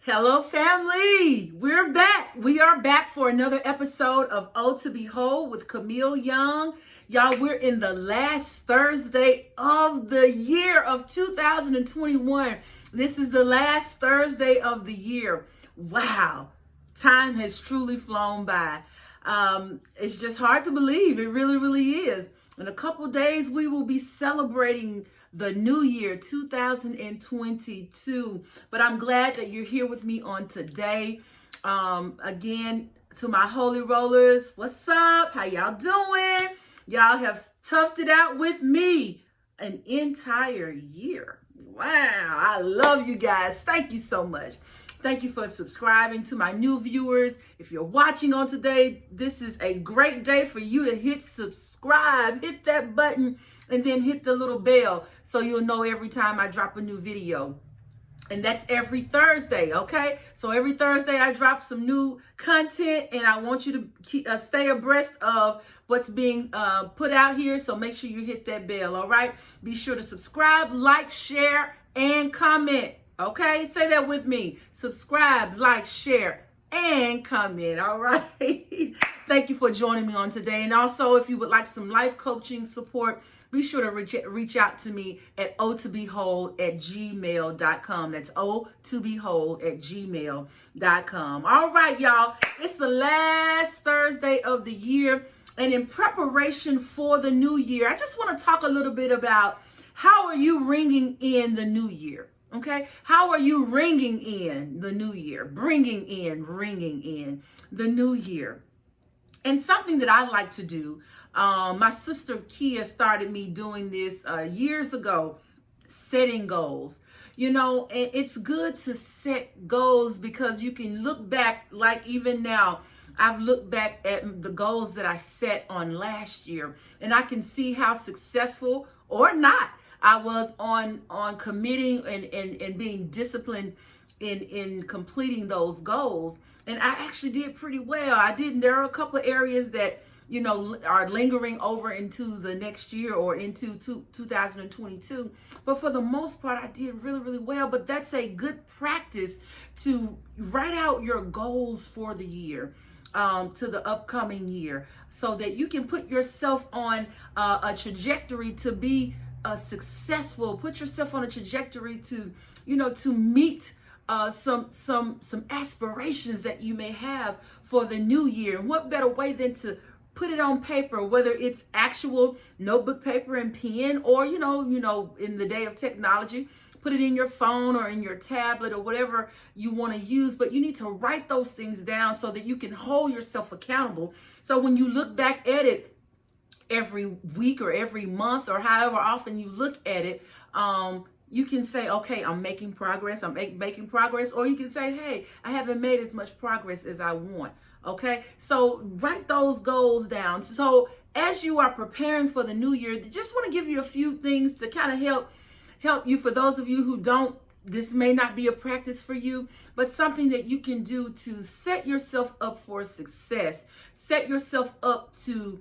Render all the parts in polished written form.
Hello, family. We're back. We are back for another episode of O to Behold with Camille Young. Y'all, we're in the last Thursday of the year of 2021. This is the last Thursday of the year. Wow. Time has truly flown by. It's just hard to believe. It really, really is. In a couple days, we will be celebrating the new year 2022, but I'm glad that you're here with me on today. Again, to my holy rollers, what's up? How y'all doing? Y'all have toughed it out with me an entire year. Wow, I love you guys. Thank you so much. Thank you for subscribing. To my new viewers, if you're watching on today, this is a great day for you to hit subscribe, hit that button, and then hit the little bell so you'll know every time I drop a new video. And that's every Thursday, okay? So every Thursday I drop some new content, and I want you to stay abreast of what's being put out here. So make sure you hit that bell, all right? Be sure to subscribe, like, share, and comment, okay? Say that with me. Subscribe, like, share, and comment, all right? Thank you for joining me on today. And also, if you would like some life coaching support, be sure to reach out to me at otobehold@gmail.com. That's otobehold@gmail.com. All right, y'all. It's the last Thursday of the year. And in preparation for the new year, I just want to talk a little bit about how are you ringing in the new year? Okay? How are you ringing in the new year? Ringing in the new year. And something that I like to do, my sister Kia started me doing this years ago, setting goals. You know, and it's good to set goals because you can look back, like even now, I've looked back at the goals that I set on last year, and I can see how successful or not I was on committing and being disciplined in completing those goals. And I actually did pretty well. There are a couple of areas that, you know, are lingering over into the next year or into 2022. But for the most part, I did really, really well. But that's a good practice to write out your goals for the year, to the upcoming year, so that you can put yourself on a trajectory to be successful. Put yourself on a trajectory to, you know, to meet some aspirations that you may have for the new year. And what better way than to put it on paper, whether it's actual notebook paper and pen, or you know, in the day of technology, put it in your phone or in your tablet or whatever you want to use. But you need to write those things down so that you can hold yourself accountable. So when you look back at it every week or every month or however often you look at it, you can say, okay, I'm making progress. I'm making progress. Or you can say, hey, I haven't made as much progress as I want. Okay, so write those goals down. So as you are preparing for the new year, just want to give you a few things to kind of help you. For those of you who don't, this may not be a practice for you, but something that you can do to set yourself up for success. Set yourself up to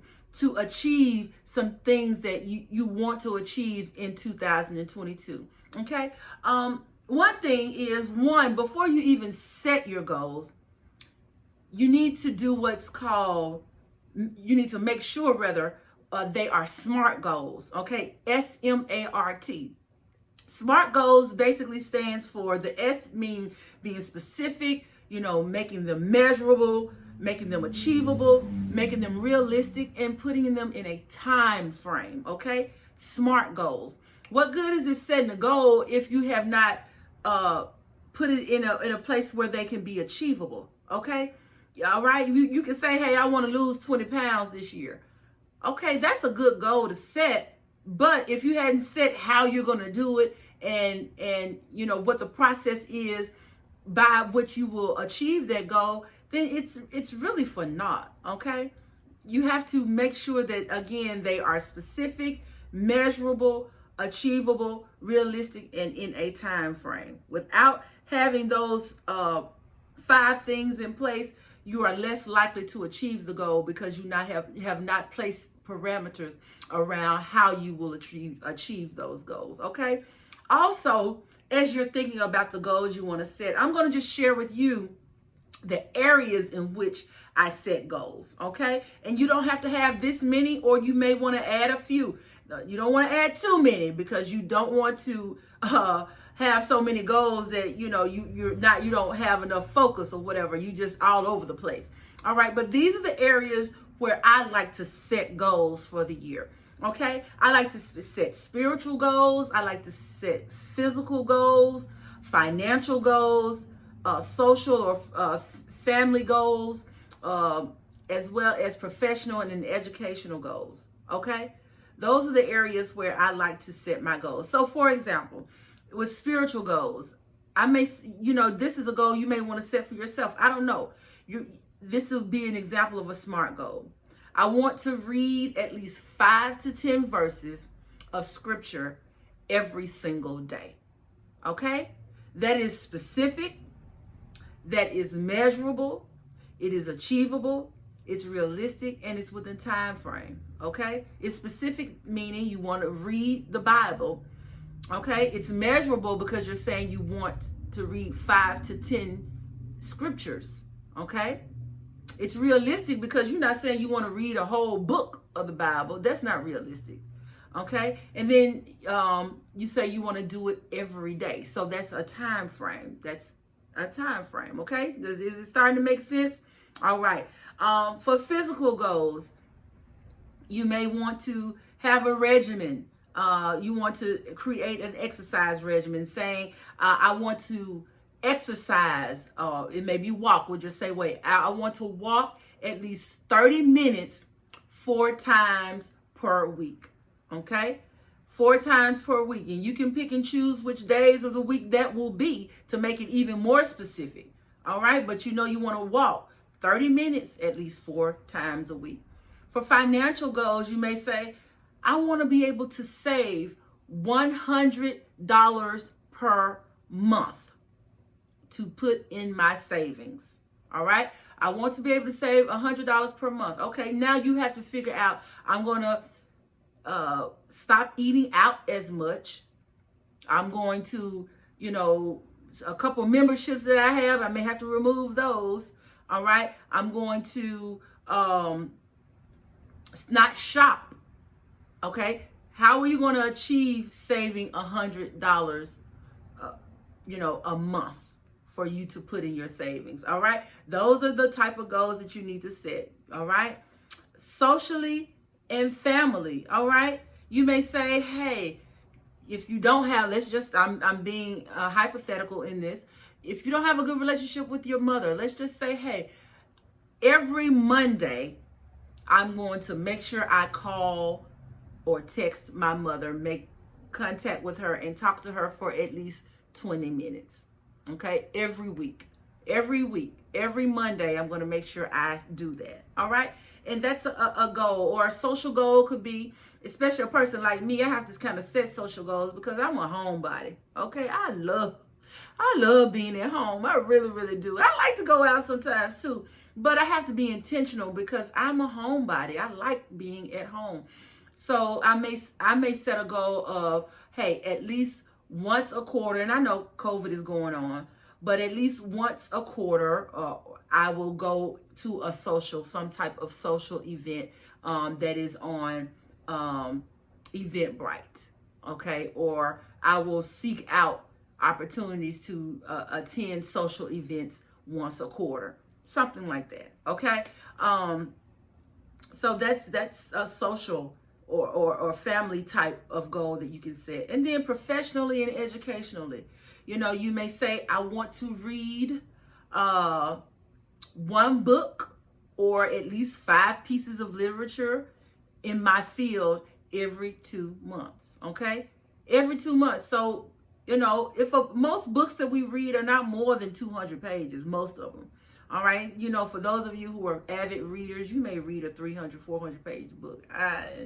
achieve some things that you want to achieve in 2022. Okay. One thing is, before you even set your goals, you need to do you need to make sure they are SMART goals. Okay. S.M.A.R.T. SMART goals basically stands for, the S mean being specific, you know, making them measurable, making them achievable, making them realistic, and putting them in a time frame. Okay. SMART goals. What good is it setting a goal if you have not put it in a place where they can be achievable? Okay. All right. You can say, hey, I want to lose 20 pounds this year. Okay. That's a good goal to set. But if you hadn't set how you're going to do it and you know what the process is by which you will achieve that goal, then it's really for naught. Okay. You have to make sure that, again, they are specific, measurable, achievable, realistic, and in a time frame. Without having those 5 things in place, you are less likely to achieve the goal because you have not placed parameters around how you will achieve those goals. Okay. Also, as you're thinking about the goals you want to set, I'm going to just share with you the areas in which I set goals, okay? And you don't have to have this many, or you may want to add a few. You don't want to add too many, because you don't want to have so many goals that you don't have enough focus or whatever. You just all over the place. All right, but these are the areas where I like to set goals for the year. Okay, I like to set spiritual goals. I like to set physical goals, financial goals, social or family goals, as well as professional and educational goals. Okay, those are the areas where I like to set my goals. So, for example, with spiritual goals, I may, this is a goal you may want to set for yourself. I don't know. This will be an example of a SMART goal. I want to read at least 5 to 10 verses of scripture every single day. Okay? That is specific. That is measurable. It is achievable. It's realistic, and it's within time frame. Okay? It's specific, meaning you want to read the Bible. Okay? It's measurable because you're saying you want to read 5 to 10 scriptures. Okay? It's realistic because you're not saying you want to read a whole book of the Bible. That's not realistic. Okay? And then you say you want to do it every day. So that's a time frame. That's a time frame. Okay? Is it starting to make sense? All right. For physical goals, you may want to have a regimen. You want to create an exercise regimen, saying, I want to exercise, it may be walk. We'll just say, wait, I want to walk at least 30 minutes 4 times per week. Okay? 4 times per week. And you can pick and choose which days of the week that will be to make it even more specific. All right? But you want to walk 30 minutes at least 4 times a week. For financial goals, you may say, I want to be able to save $100 per month to put in my savings. All right? I want to be able to save $100 per month. Okay, now you have to figure out, I'm going to stop eating out as much. I'm going to, a couple memberships that I have, I may have to remove those. All right? I'm going to not shop. Okay? How are you going to achieve saving $100, a month for you to put in your savings? All right? Those are the type of goals that you need to set. All right? Socially and family. All right? You may say, hey, if you don't have, I'm being hypothetical in this. If you don't have a good relationship with your mother, let's just say, hey, every Monday, I'm going to make sure I call or text my mother, make contact with her, and talk to her for at least 20 minutes. Okay? Every week, every Monday, I'm going to make sure I do that. All right? And that's a goal. Or a social goal could be, especially a person like me, I have to kind of set social goals because I'm a homebody. Okay? I love being at home. I really, really do. I like to go out sometimes too, but I have to be intentional because I'm a homebody. I like being at home. So I may set a goal of, hey, at least once a quarter, and I know COVID is going on, but at least once a quarter, I will go to some type of social event that is on Eventbrite, okay? Or I will seek out opportunities to attend social events once a quarter, something like that, okay? So that's a social or family type of goal that you can set. And then professionally and educationally, you may say, I want to read 1 book or at least 5 pieces of literature in my field every 2 months, okay? Every 2 months. So, most books that we read are not more than 200 pages, most of them. All right. For those of you who are avid readers, you may read a 300, 400 page book.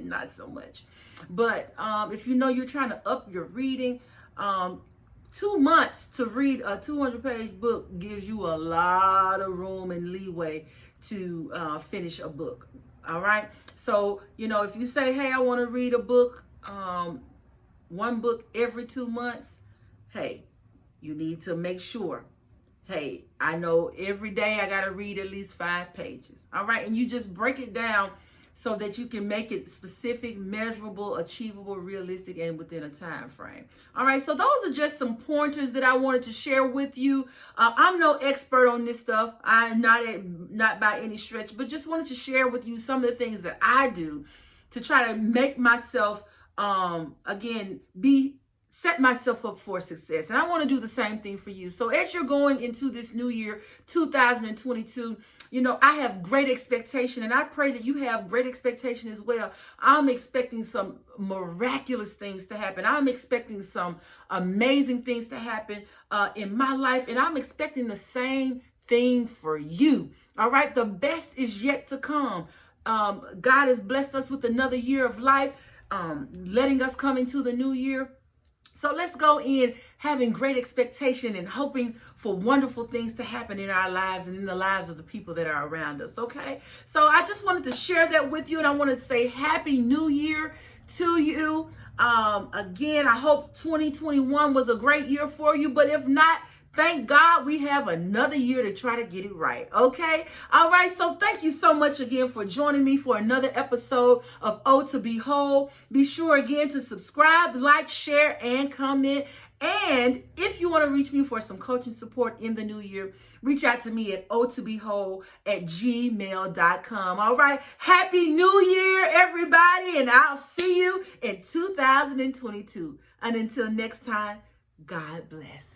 Not so much. But if you're trying to up your reading, 2 months to read a 200 page book gives you a lot of room and leeway to finish a book. All right. So, if you say, hey, I want to read a book, 1 book every 2 months, hey, You need to make sure, hey, I know every day I got to read at least 5 pages. All right. And you just break it down so that you can make it specific, measurable, achievable, realistic, and within a time frame. All right. So those are just some pointers that I wanted to share with you. I'm no expert on this stuff. I'm not by any stretch, but just wanted to share with you some of the things that I do to try to make myself, set myself up for success. And I want to do the same thing for you. So as you're going into this new year, 2022, I have great expectation, and I pray that you have great expectation as well. I'm expecting some miraculous things to happen. I'm expecting some amazing things to happen in my life, and I'm expecting the same thing for you. All right. The best is yet to come. God has blessed us with another year of life, letting us come into the new year. So let's go in having great expectation and hoping for wonderful things to happen in our lives and in the lives of the people that are around us, okay? So I just wanted to share that with you, and I want to say Happy New Year to you. Again, I hope 2021 was a great year for you, but if not, thank God we have another year to try to get it right, okay? All right, so thank you so much again for joining me for another episode of O to Behold. Be sure again to subscribe, like, share, and comment. And if you want to reach me for some coaching support in the new year, reach out to me at otobehold@gmail.com. All right, Happy New Year, everybody, and I'll see you in 2022. And until next time, God bless.